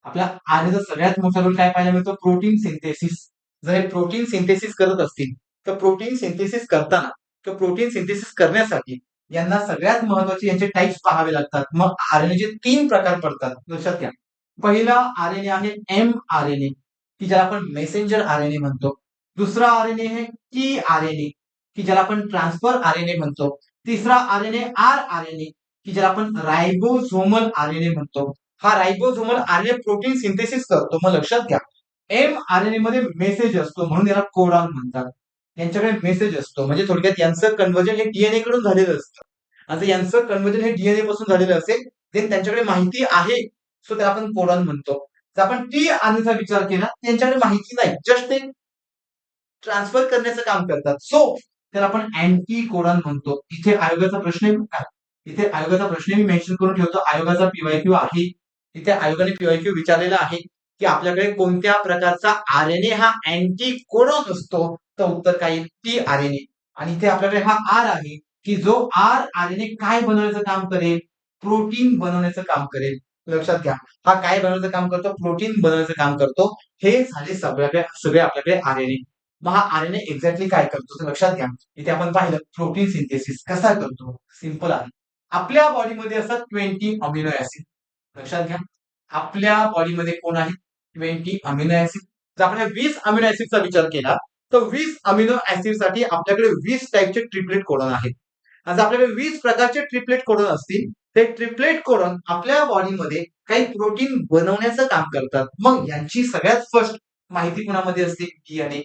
आपल्या आरएनएचा सगळ्यात मोठा रोल काय पाहायला मिळतो, प्रोटीन सिंथेसिस. जर हे प्रोटीन सिंथेसिस करत असतील तर प्रोटीन सिंथेसिस करताना किंवा प्रोटीन सिंथेसिस करण्यासाठी यांना सगळ्यात महत्वाचे यांचे टाइप्स पाहावे लागतात. मग आरएनएचे 3 प्रकार पडतात. लक्षात घ्या, पहिला आरएनए आहे एम आरएनए, की ज्याला आपण मेसेंजर आरएनए म्हणतो. दुसरा आरएनए आहे की आरएनए, की ज्याला आपण ट्रान्सफर आरएनए म्हणतो. तिसरा आरएनए आर आरएनए, की ज्याला आपण रायबोझोमल आरएनए म्हणतो. हा रायबोझोमल आरएनए प्रोटीन सिंथेसिस करतो. मग लक्षात घ्या, एम आरएनए मध्ये मेसेज असतो म्हणून याला कोडॉन म्हणतात. यांच्याकडे मेसेज असतो, म्हणजे थोडक्यात यांचं कन्व्हर्जन हे डीएनए कडून झालेलं असतं. आता यांचं कन्व्हर्जन हे डीएनए पासून झालेलं असेल, देन त्यांच्याकडे माहिती आहे, सो त्याला आपण कोडॉन म्हणतो. जर आपण टी आरएनएचा विचार केला, त्यांच्याकडे माहिती नाही, जस्ट ते ट्रान्सफर करण्याचं काम करतात. सो त्याला आपण अँटी कोडॉन म्हणतो. इथे आयोगाचा प्रश्न आहे, इथे आयोगाचा प्रश्न मी मेन्शन करून ठेवतो. आयोगाचा पीवायक्यू आहे, इथे आयोगाने पीवायक्यू विचारलेला आहे की आपल्याकडे कोणत्या प्रकारचा आरएनए हा अँटी कोडॉन असतो, तर उत्तर काय येईल, टी आरएनए. आणि इथे आपल्याकडे हा आर आहे, की जो RNA काय बनवण्याचं काम करेल, प्रोटीन बनवण्याचं काम करेल. लक्षात घ्या. हा काय बनवण्याचं काम करतो, प्रोटीन बनवण्याचं काम करतो. हे झाले सगळे आपल्याकडे RNA. मग हा RNA एक्झॅक्टली काय करतो तर लक्षात घ्या. इथे आपण पाहिलं प्रोटीन सिंथेसिस कसा करतो, सिंपल आहे. आपल्या बॉडीमध्ये असतात 20 अमिनो ऍसिड. लक्षात घ्या. आपल्या बॉडीमध्ये कोण आहे, 20 अमिनो ऍसिड. जर आपण 20 अमिनो ऍसिडचा विचार केला तर 20 अमिनो ऍसिड साठी आपल्याकडे 20 टाईपचे ट्रिपलेट कोडॉन आहेत. आज आपल्याकडे 20 प्रकारचे ट्रिपलेट कोडॉन असतील. ते ट्रिपलेट कोडॉन आपल्या बॉडीमध्ये काही प्रोटीन बनवण्याचं काम करतात. मग यांची सगळ्यात फर्स्ट माहिती कुणामध्ये असते, डीएनए.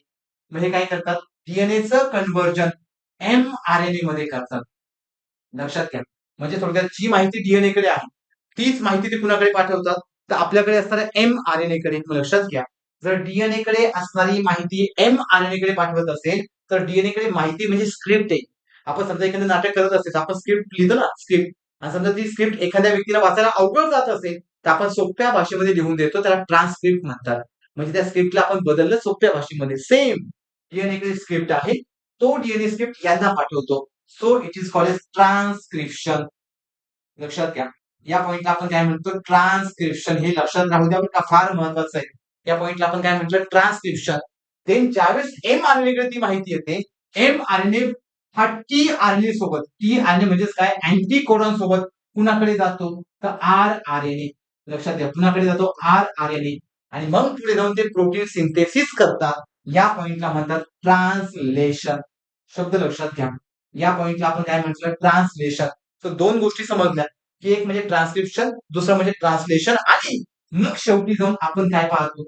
मग हे काय करतात, डीएनएचं कन्व्हर्जन mRNA मध्ये करतात. लक्षात घ्या. म्हणजे थोडक्यात जी माहिती डीएनए कडे आहे तीच माहिती ते कुणाकडे पाठवतात, तर आपल्याकडे असणाऱ्या mRNA कडे. मग लक्षात घ्या, जर डीएनए कडे असणारी माहिती mRNA कडे पाठवत असेल तर डीएनए कडे माहिती म्हणजे स्क्रिप्ट आहे. आपण समजा एखादं नाटक करत असेल तर आपण स्क्रिप्ट लिहितो ना, स्क्रिप्ट. आणि समजा ती स्क्रिप्ट एखाद्या व्यक्तीला वाचायला अवघड जात असेल तर आपण सोप्या भाषेमध्ये लिहून देतो, त्याला ट्रान्सक्रिप्ट म्हणतात. म्हणजे त्या स्क्रिप्टला आपण बदललं सोप्या भाषेमध्ये. सेम डीएनए कडे स्क्रिप्ट आहे, तो डीएनए स्क्रिप्ट यांना पाठवतो. So it is called as transcription. लक्षात घ्या. या पॉइंटला आपण काय म्हणतो, ट्रान्सक्रिप्शन. हे लक्षात राहू द्या बरं का, फार महत्वाचं आहे. या पॉइंटला आपण काय म्हटलं, ट्रान्सक्रिप्शन. देन ज्यावेळेस mRNA कडे ती माहिती येते, mRNA हा tRNA सोबत, tRNA म्हणजेच काय, अँटी कोडॉन सोबत कुणाकडे जातो तर rRNA. लक्षात घ्या, कुणाकडे जातो, rRNA. आणि मग पुढे जाऊन ते प्रोटीन सिंथेसिस करतात. या पॉइंटला म्हणतात ट्रान्सलेशन. शब्द लक्षात घ्या. या पॉइंटला आपण काय म्हटलं, ट्रान्सलेशन. तर दोन गोष्टी समजल्या, की एक म्हणजे ट्रान्सक्रिप्शन, दुसरं म्हणजे ट्रान्सलेशन. आणि मग शेवटी जाऊन आपण काय पाहतो,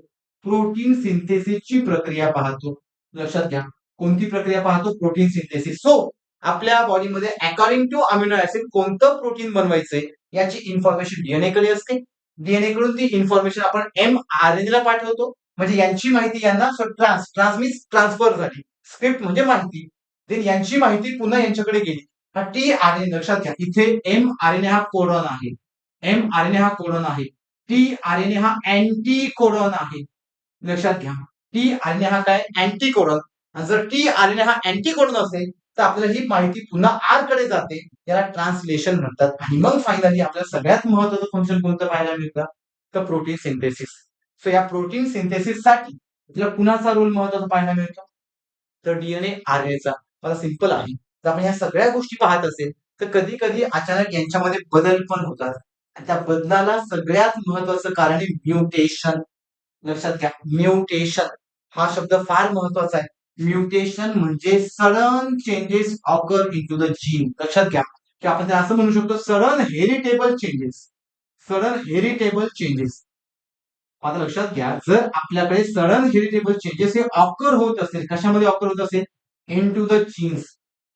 प्रोटीन सिंथेसिसची प्रक्रिया पाहतो. लक्षात घ्या, कोणती प्रक्रिया पाहतो, प्रोटीन सिंथेसिस. सो आपल्या बॉडीमध्ये अकॉर्डिंग टू अमिनो ऍसिड कोणतं प्रोटीन बनवायचंय याची इन्फॉर्मेशन डीएनए कडे असते. डीएनए कडून ती इन्फॉर्मेशन आपण mRNA ला पाठवतो. म्हणजे यांची माहिती यांना ट्रान्स मीन्स ट्रान्सफर झाली. स्क्रिप्ट म्हणजे माहिती. देन यांची माहिती पुन्हा यांच्याकडे गेली. हा tRNA. लक्षात घ्या, इथे mRNA हा कोडॉन आहे. mRNA हा कोडॉन आहे. tRNA हा अँटी कोडॉन आहे. लक्षात घ्या, tRNA हा काय, अँटी कोडॉन. जर tRNA हा अँटी कोडॉन असेल तर आपल्याला ही माहिती पुन्हा आर कडे जाते. याला ट्रान्सलेशन म्हणतात. आणि मग फायनली आपल्याला सगळ्यात महत्वाचं फंक्शन कोणतं पाहायला मिळतं, तर प्रोटीन सिंथेसिस. सो या प्रोटीन सिंथेसिस साठी आपल्याला कुणाचा रोल महत्वाचा पाहायला मिळतो, तर डीएनए आरएनएचा. मला सिंपल आहे. जर आपण या सगळ्या गोष्टी पाहत असेल तर कधी कधी अचानक यांच्यामध्ये बदल पण होतात. आणि त्या बदलाला सगळ्यात महत्वाचं कारण आहे म्युटेशन. लक्षात घ्या, म्युटेशन हा शब्द फार महत्वाचा आहे. म्युटेशन म्हणजे sudden changes occur in to the gene. लक्षात घ्या, की आपण त्याला असं म्हणू शकतो, sudden heritable changes. Sudden heritable changes. आता लक्षात घ्या, जर आपल्याकडे सडन हेरिटेबल चेंजेस हे ऑकर होत असेल, कशामध्ये ऑकर होत असेल, in to the genes.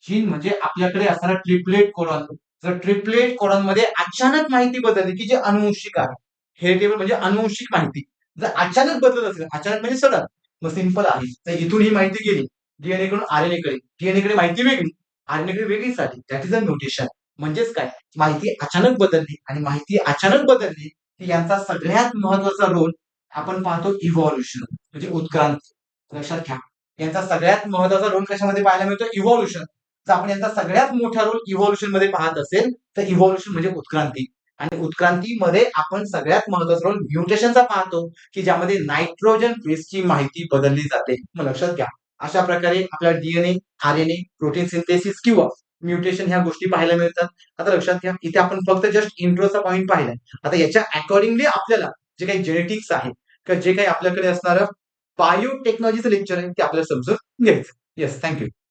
Gene म्हणजे आपल्याकडे असणारा ट्रिपलेट कोडॉन. जर ट्रिपलेट कोडॉन मध्ये अचानक माहिती बदलली, की जे अनुवंशिक आहे, हेरिटेबल म्हणजे अनुवंशिक माहिती, जर अचानक बदलत असेल, अचानक म्हणजे सडन, मग सिंपल आहे, तर इथून ही माहिती गेली डीएनए कडून आरएनए कडे. डीएनए कडे माहिती वेगळी, आरएनए कडे वेगळीच आली. That is a mutation. म्हणजेच काय, माहिती अचानक बदलली. आणि माहिती अचानक बदलली की यांचा सगळ्यात महत्वाचा रोल आपण पाहतो इव्हॉल्युशन म्हणजे उत्क्रांती. लक्षात घ्या, यांचा सगळ्यात महत्वाचा रोल कशामध्ये पाहायला मिळतो, इव्हॉल्युशन. जर आपण यांचा सगळ्यात मोठा रोल इव्हॉल्युशन मध्ये पाहत असेल तर इव्हॉल्युशन म्हणजे उत्क्रांती. आणि उत्क्रांतीमध्ये आपण सगळ्यात महत्वाचा रोल म्युटेशनचा पाहतो, की ज्यामध्ये नायट्रोजन बेसची माहिती बदलली जाते. मग लक्षात घ्या, अशा प्रकारे आपला डीएनए, आरएनए, प्रोटीन सिंथेसिस किंवा म्युटेशन ह्या गोष्टी पाहायला मिळतात. आता लक्षात घ्या, इथे आपण फक्त जस्ट इंट्रोचा पॉईंट पाहिलाय. आता याच्या अकॉर्डिंगली आपल्याला जे काही जेनेटिक्स आहे, किंवा जे काही आपल्याकडे असणारं बायोटेक्नॉलॉजीचं लेक्चर आहे ते आपल्याला समजून घ्यायचं. Yes, thank you.